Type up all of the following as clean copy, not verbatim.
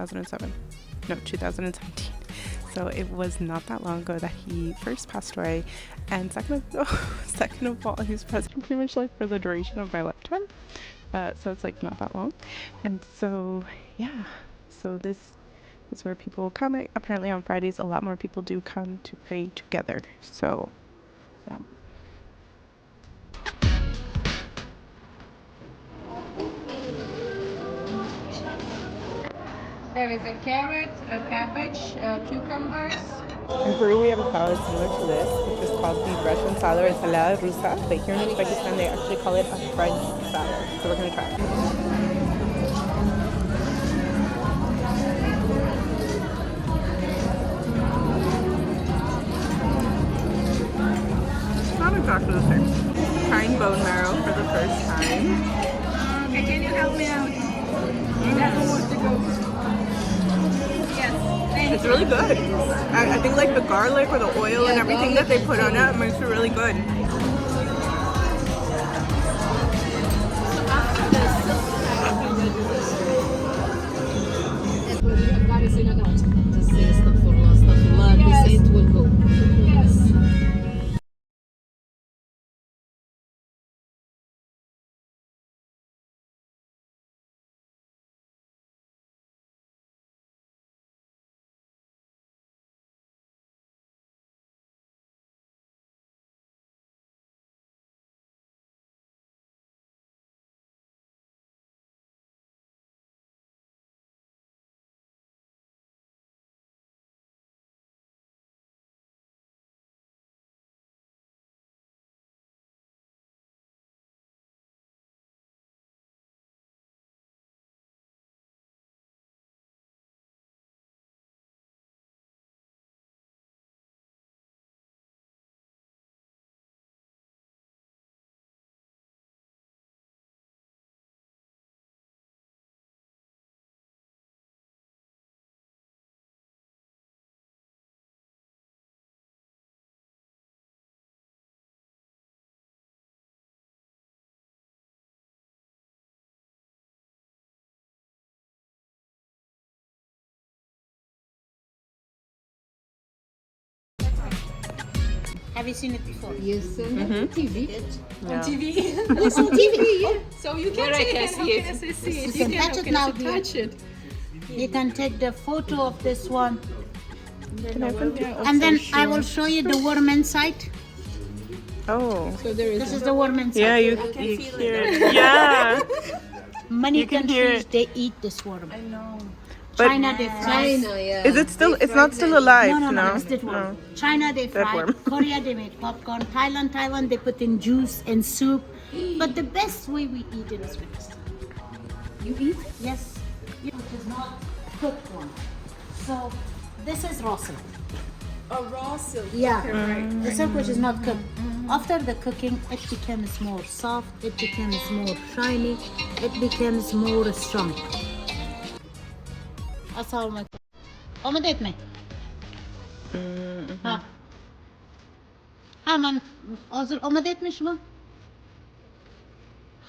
2007. No, 2017. So it was not that long ago that he first passed away, and second of all, he was president pretty much like for the duration of my lifetime. So it's like not that long, and so yeah, so this is where people come. Apparently on Fridays, a lot more people do come to pray together. So yeah. There is a carrot, a cabbage, cucumbers. In Peru, we have a salad similar to this, which is called the Russian salad or ensalada rusa. But here in Uzbekistan, they actually call it a French salad. So we're gonna try it. It's not exactly the same. Trying bone marrow for the first time. Okay, can you help me out? You never want to go. Yes, thank It's really good. I think like the garlic or the oil and everything that they put on it makes it really good. Have you seen it before? Yes, TV. Yeah. On TV. It's on TV. Yeah. So you can take it. How can I see it? You can touch it now, touch it. You can take the photo of this one, Can I open it? and then I will show you the worm inside. Oh. So there is. This is the worm inside. Yeah, you hear it. Yeah. Many you can hear countries it. they eat this worm. I know. But China they fry. yeah. is it still? It's not still alive. No, it's that worm. China they That fry. worm. Korea they make popcorn. Taiwan they put in juice and soup. But the best way we eat it is Uzbekistan. You eat? Yes, it is not cooked one. So this is raw silk. A raw silk. Yeah, Okay, right. the silk which is not cooked. After the cooking, it becomes more soft. It becomes more shiny. It becomes more strong. Assalamu alaikum. Omad etme. Ha. Hemen hazır omad etmiş mi?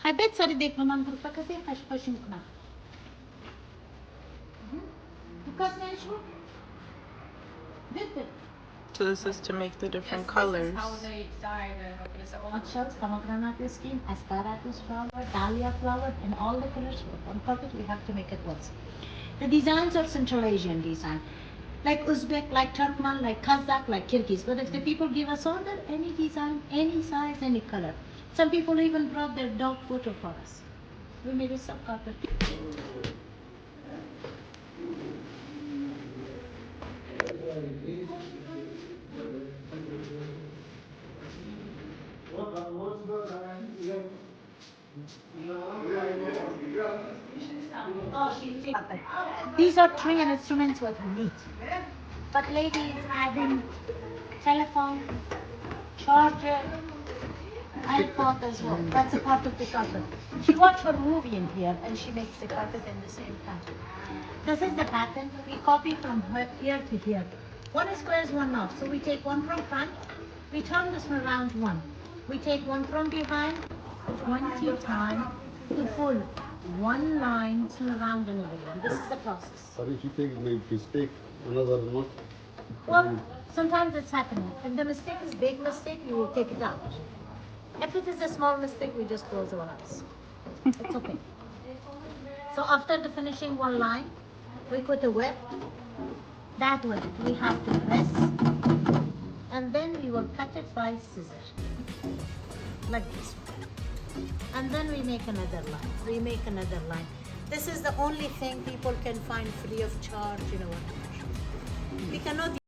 حبيت صار يديك من منطقة كثير خش مقنع. وكاسين شو؟ بيت. So this is to make the different colors. How they dye the Shells, pomegranate skin, asparagus flower, dahlia flower, and all the colors for one carpet we have to make it once. The designs are Central Asian design. Like Uzbek, like Turkmen, like Kazakh, like Kyrgyz. But if the people give us order, any design, any size, any color. Some people even brought their dog photo for us. We made a sub-carpet. These are three instruments with meat. But ladies having telephone, charger, iPod as well. That's a part of the carpet. She watched a movie in here and she makes the carpet in the same pattern. This is the pattern. We copy from here to here. One square is one off. So we take one from front, we turn this around one. We take one from behind, 20 times to full. one line till round and over. This is the process. But if you think maybe mistake another one, Well, sometimes it's happening. If the mistake is big mistake, you will take it out. If it is a small mistake, we just close our eyes. It's okay. So after the finishing one line, we put a whip. That whip we have to press, and then we will cut it by scissors, like this one. And then we make another line. We make another line. This is the only thing people can find free of charge in our country. We cannot.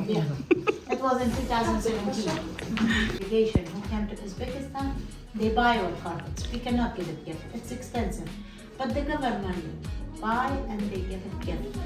Yeah, it was in 2017. Delegation who came to Uzbekistan, they buy our carpets. We cannot give it gift. It's expensive. But the government buy and they give it gift.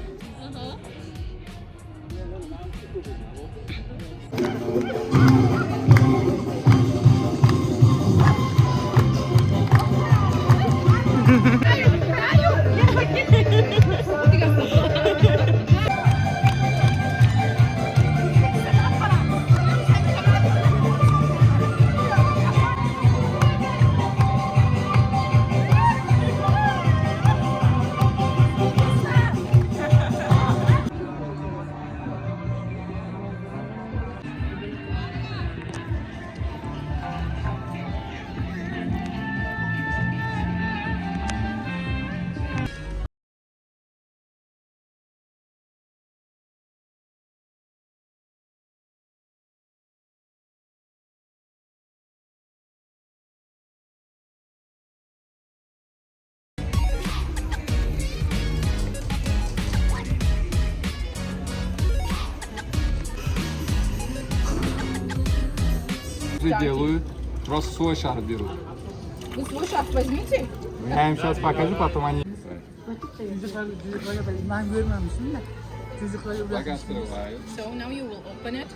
Делают, просто свой шар берут. Вы свой шахт возьмите? Я им сейчас покажу, потом они... So now you will open it.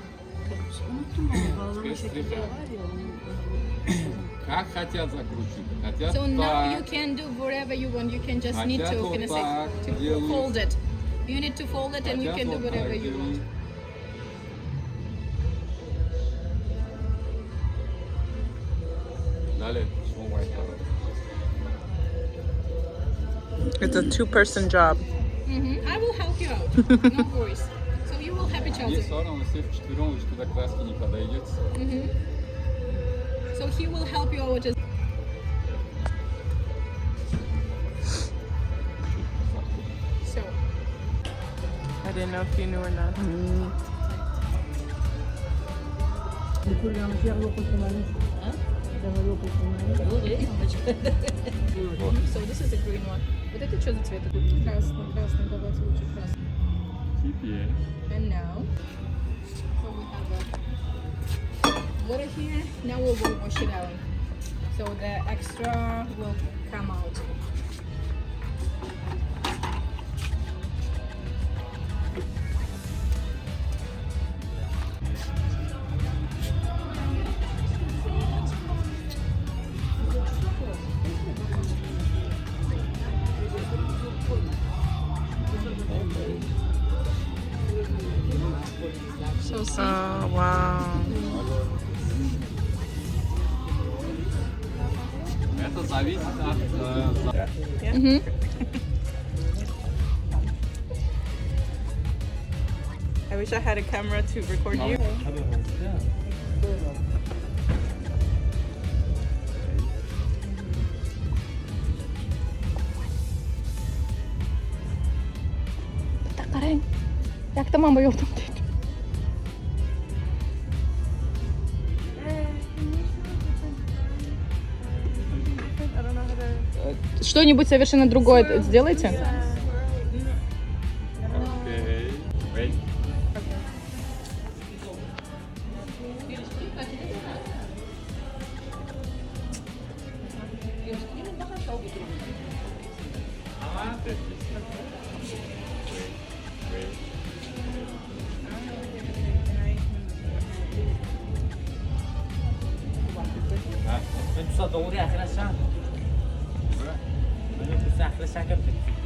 Как хотят закрутить, хотят So now you так. can do whatever you want. You can just need Хотят to, вот can I так say, to делают. fold it. You need to fold it and you Хотят can do вот whatever так you want. делают. Далее, small white color. It's a two-person job. I will help you out. No worries. So you will help each other. Есть ссора, но если вчетвером, вы же туда краски не подойдете. So he will help you out. So I didn't know if you knew or not. So this is the green one. Вот это что за цвет? Красный, красный, давайте лучше красный. Теперь. And now, so we have a water here. Now we will wash it out. So the extra will come out. see. Oh, wow. Это зависит от... I wish I had a camera to record you. Tak qarang. Jak tomon yurdim deydi. Что-нибудь совершенно другое сделайте. Окей. Wait.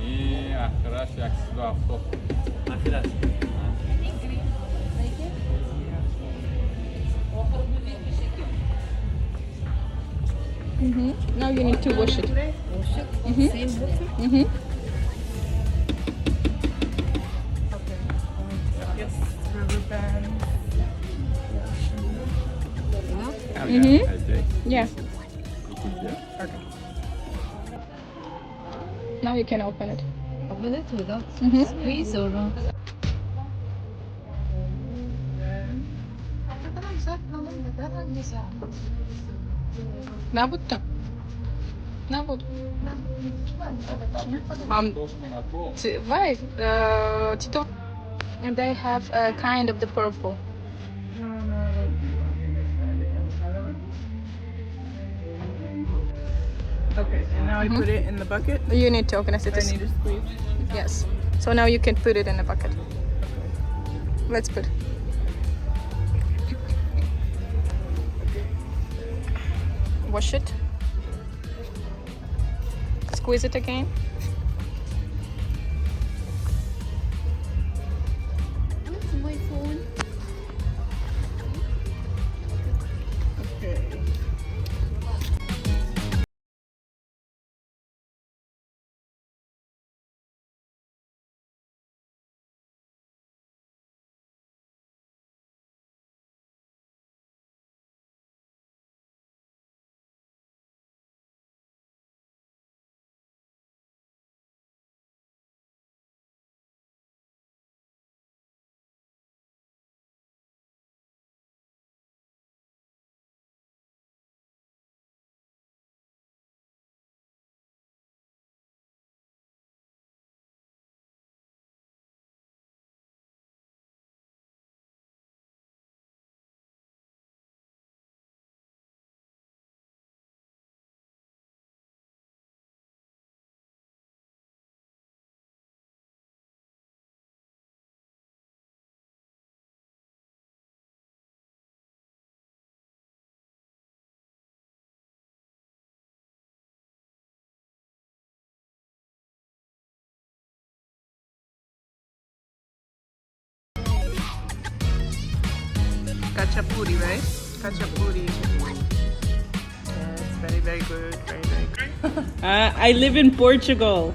И ахираш яксиду автоп. Now you need to wash it. Yes, rubber band. Yeah. Okay. Now you can open it. Open it without Mhm. squeeze or no? Набудто. Набуд. Why? Tito. And they have a kind of the purple. Okay, and now I put it in the bucket. You need to open it. I need to squeeze. Yes. So now you can put it in the bucket. Let's put. Wash it. Squeeze it again. That's my phone. Okay. Kachapuri, right? Kachapuri. Yes, very, very good. Very, very good. I live in Portugal.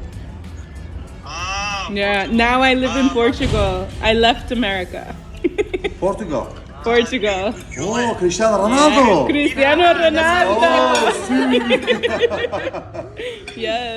Yeah, now I live in Portugal. I left America. Portugal. Portugal. Oh, Cristiano Ronaldo. Cristiano Ronaldo. Yes.